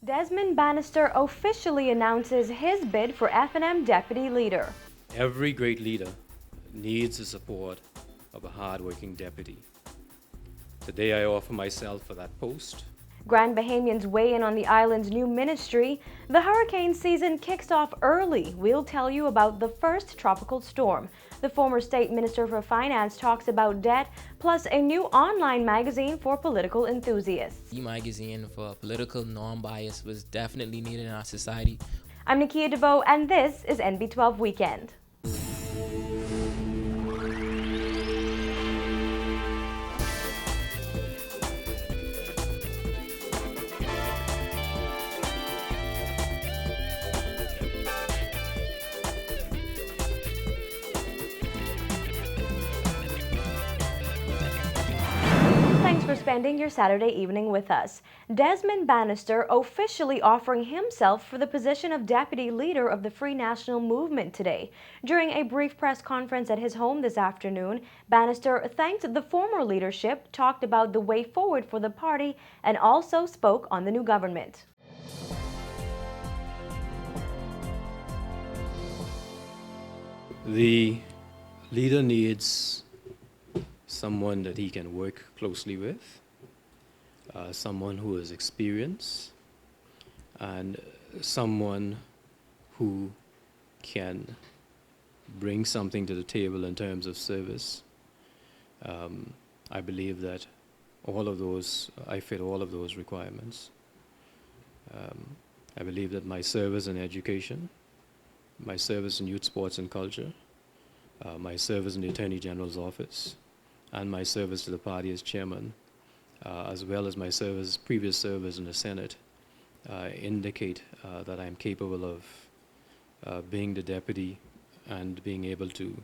Desmond Bannister officially announces his bid for F&M deputy leader. Every great leader needs the support of a hard-working deputy. Today I offer myself for that post. Grand Bahamians weigh in on the island's new ministry. The hurricane season kicks off early. We'll tell you about the first tropical storm. The former state minister for finance talks about debt, plus a new online magazine for political enthusiasts. The magazine for political non-bias was definitely needed in our society. I'm Nakia DeVoe, and this is NB12 Weekend. Thanks for spending your Saturday evening with us. Desmond Bannister officially offering himself for the position of deputy leader of the Free National Movement today. During a brief press conference at his home this afternoon, Bannister thanked the former leadership, talked about the way forward for the party, and also spoke on the new government. The leader needs someone that he can work closely with, someone who is experienced, and someone who can bring something to the table in terms of service. I believe that I fit all of those requirements. I believe that my service in education, my service in youth, sports and culture, my service in the Attorney General's office, and my service to the party as chairman, as well as my previous service in the Senate, indicate that I'm capable of being the deputy and being able to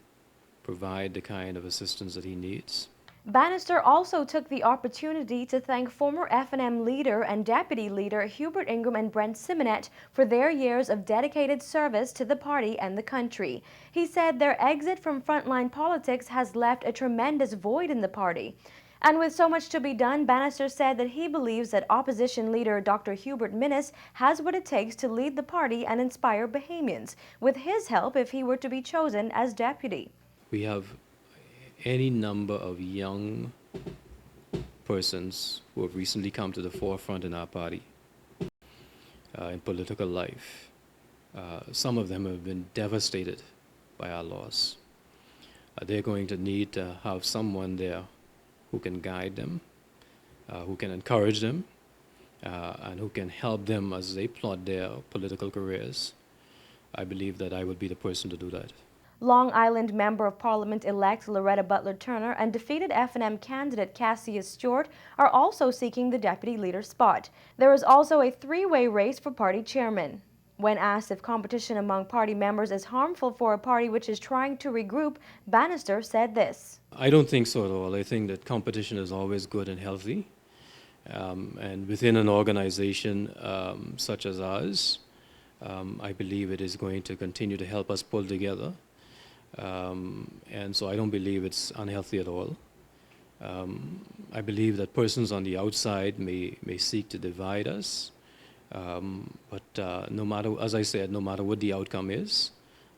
provide the kind of assistance that he needs. Bannister also took the opportunity to thank former F&M leader and deputy leader Hubert Ingram and Brent Simonet for their years of dedicated service to the party and the country. He said their exit from frontline politics has left a tremendous void in the party. And with so much to be done, Bannister said that he believes that opposition leader Dr. Hubert Minnis has what it takes to lead the party and inspire Bahamians, with his help if he were to be chosen as deputy. We have any number of young persons who have recently come to the forefront in our party, in political life. Some of them have been devastated by our loss. They're going to need to have someone there who can guide them, who can encourage them, and who can help them as they plot their political careers. I believe that I would be the person to do that. Long Island Member of Parliament-elect Loretta Butler Turner and defeated F&M candidate Cassius Stewart are also seeking the deputy leader spot. There is also a three-way race for party chairman. When asked if competition among party members is harmful for a party which is trying to regroup, Bannister said this. I don't think so at all. I think that competition is always good and healthy. And within an organization such as ours, I believe it is going to continue to help us pull together. And so I don't believe it's unhealthy at all. I believe that persons on the outside may seek to divide us. But no matter, as I said, no matter what the outcome is,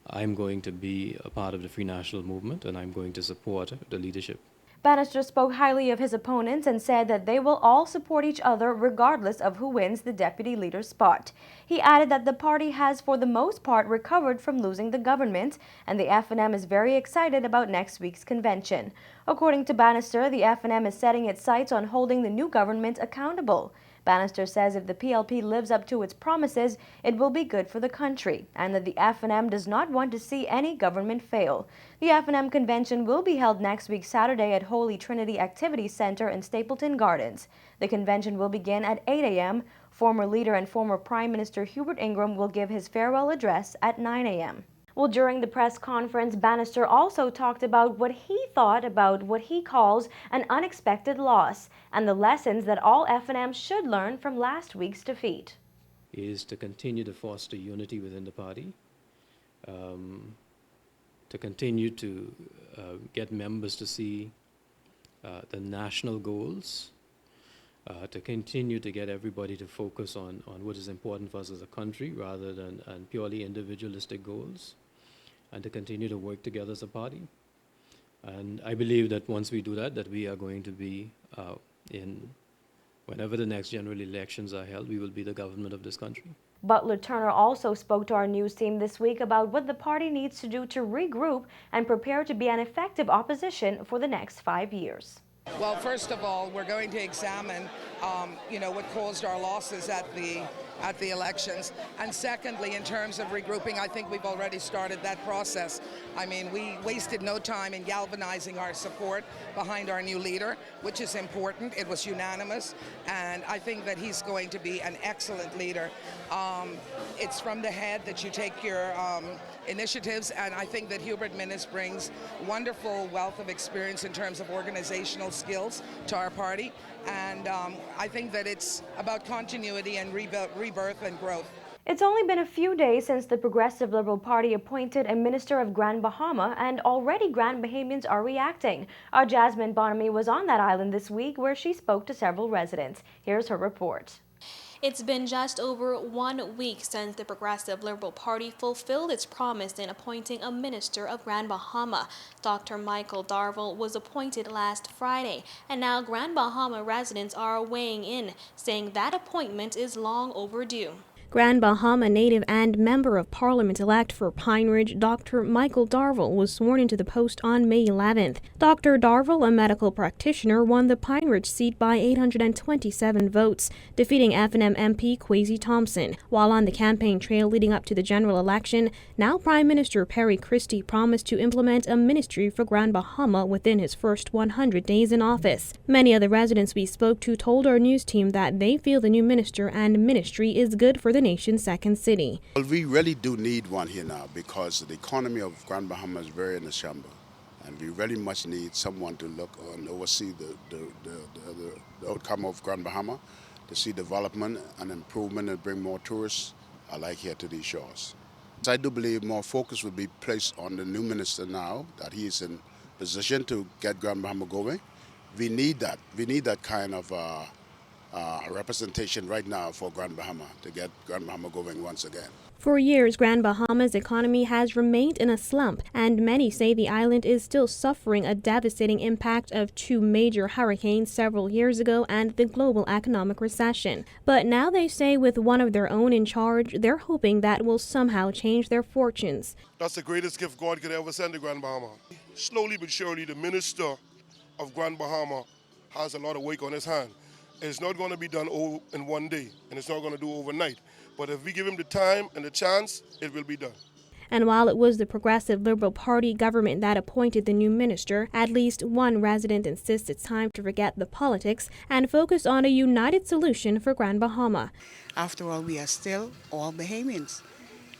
I'm going to be a part of the Free National Movement and I'm going to support the leadership. Bannister spoke highly of his opponents and said that they will all support each other regardless of who wins the deputy leader spot. He added that the party has for the most part recovered from losing the government, and the F&M is very excited about next week's convention. According to Bannister, the F&M is setting its sights on holding the new government accountable. Bannister says if the PLP lives up to its promises, it will be good for the country, and that the F&M does not want to see any government fail. The F&M convention will be held next week Saturday at Holy Trinity Activity Center in Stapleton Gardens. The convention will begin at 8 a.m. Former leader and former Prime Minister Hubert Ingram will give his farewell address at 9 a.m. Well, during the press conference, Bannister also talked about what he thought about what he calls an unexpected loss and the lessons that all F&Ms should learn from last week's defeat. Is to continue to foster unity within the party, to continue to get members to see the national goals, to continue to get everybody to focus on what is important for us as a country rather than on purely individualistic goals, and to continue to work together as a party. And I believe that once we do that, that we are going to be whenever the next general elections are held, we will be the government of this country. Butler Turner also spoke to our news team this week about what the party needs to do to regroup and prepare to be an effective opposition for the next 5 years. Well, first of all, we're going to examine, what caused our losses at the elections. And secondly, in terms of regrouping, I think we've already started that process. I mean, we wasted no time in galvanizing our support behind our new leader, which is important. It was unanimous, and I think that he's going to be an excellent leader. It's from the head that you take your initiatives, and I think that Hubert Minnis brings wonderful wealth of experience in terms of organizational skills to our party, and I think that it's about continuity and rebirth and growth. It's only been a few days since the Progressive Liberal Party appointed a minister of Grand Bahama, and already Grand Bahamians are reacting. Our Jasmine Bonamy was on that island this week, where she spoke to several residents. Here's her report. It's been just over 1 week since the Progressive Liberal Party fulfilled its promise in appointing a minister of Grand Bahama. Dr. Michael Darville was appointed last Friday, and now Grand Bahama residents are weighing in, saying that appointment is long overdue. Grand Bahama native and Member of Parliament-elect for Pine Ridge, Dr. Michael Darville, was sworn into the post on May 11th. Dr. Darville, a medical practitioner, won the Pine Ridge seat by 827 votes, defeating F&M MP Kwesi Thompson. While on the campaign trail leading up to the general election, now Prime Minister Perry Christie promised to implement a ministry for Grand Bahama within his first 100 days in office. Many of the residents we spoke to told our news team that they feel the new minister and ministry is good for the nation's second city. Well, we really do need one here now because the economy of Grand Bahama is very in the shambles, and we really much need someone to look and oversee the outcome of Grand Bahama, to see development and improvement and bring more tourists alike here to these shores. So I do believe more focus will be placed on the new minister now that he is in position to get Grand Bahama going. We need that. We need that kind of representation right now for Grand Bahama to get Grand Bahama going once again. For years, Grand Bahama's economy has remained in a slump, and many say the island is still suffering a devastating impact of 2 major hurricanes several years ago and the global economic recession. But now they say with one of their own in charge, they're hoping that will somehow change their fortunes. That's the greatest gift God could ever send to Grand Bahama. Slowly but surely, the minister of Grand Bahama has a lot of work on his hand. It's not going to be done in one day, and it's not going to do overnight. But if we give him the time and the chance, it will be done. And while it was the Progressive Liberal Party government that appointed the new minister, at least one resident insists it's time to forget the politics and focus on a united solution for Grand Bahama. After all, we are still all Bahamians,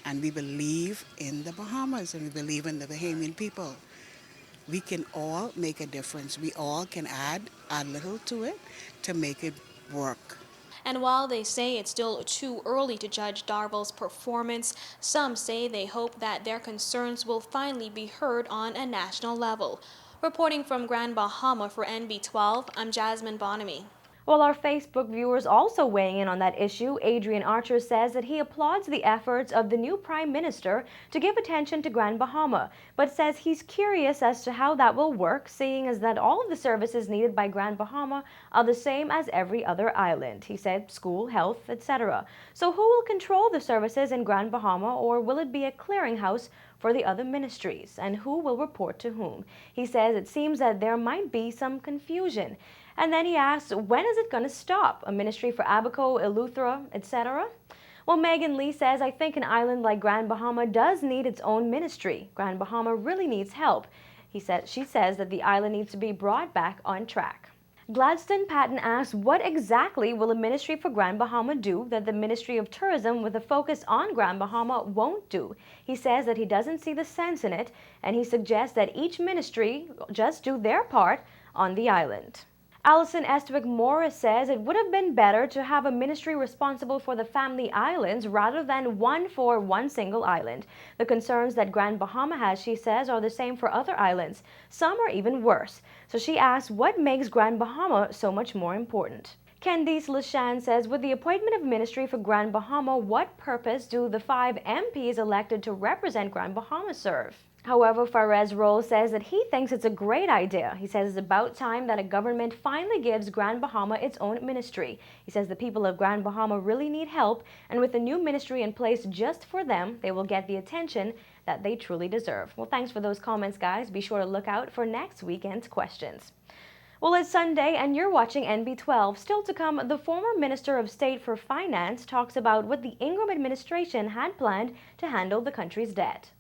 and we believe in the Bahamas, and we believe in the Bahamian people. We can all make a difference. We all can add a little to it to make it work. And while they say it's still too early to judge Darville's performance, some say they hope that their concerns will finally be heard on a national level. Reporting from Grand Bahama for NB12, I'm Jasmine Bonamy. While our Facebook viewers also weighing in on that issue, Adrian Archer says that he applauds the efforts of the new Prime Minister to give attention to Grand Bahama, but says he's curious as to how that will work, seeing as that all of the services needed by Grand Bahama are the same as every other island. He said school, health, etc. So who will control the services in Grand Bahama, or will it be a clearinghouse for the other ministries, and who will report to whom? He says it seems that there might be some confusion. And then he asks, when is it going to stop? A ministry for Abaco, Eleuthera, etc.? Well, Megan Lee says, I think an island like Grand Bahama does need its own ministry. Grand Bahama really needs help. She says that the island needs to be brought back on track. Gladstone Patton asks, what exactly will a ministry for Grand Bahama do that the Ministry of Tourism with a focus on Grand Bahama won't do? He says that he doesn't see the sense in it, and he suggests that each ministry just do their part on the island. Alison Estwick Morris says it would have been better to have a ministry responsible for the family islands rather than one for one single island. The concerns that Grand Bahama has, she says, are the same for other islands. Some are even worse. So she asks, what makes Grand Bahama so much more important? Candice LaShan says, with the appointment of ministry for Grand Bahama, what purpose do the 5 MPs elected to represent Grand Bahama serve? However, Fares Roll says that he thinks it's a great idea. He says it's about time that a government finally gives Grand Bahama its own ministry. He says the people of Grand Bahama really need help, and with a new ministry in place just for them, they will get the attention that they truly deserve. Well, thanks for those comments, guys. Be sure to look out for next weekend's questions. Well, it's Sunday and you're watching NB12. Still to come, the former Minister of State for Finance talks about what the Ingram administration had planned to handle the country's debt.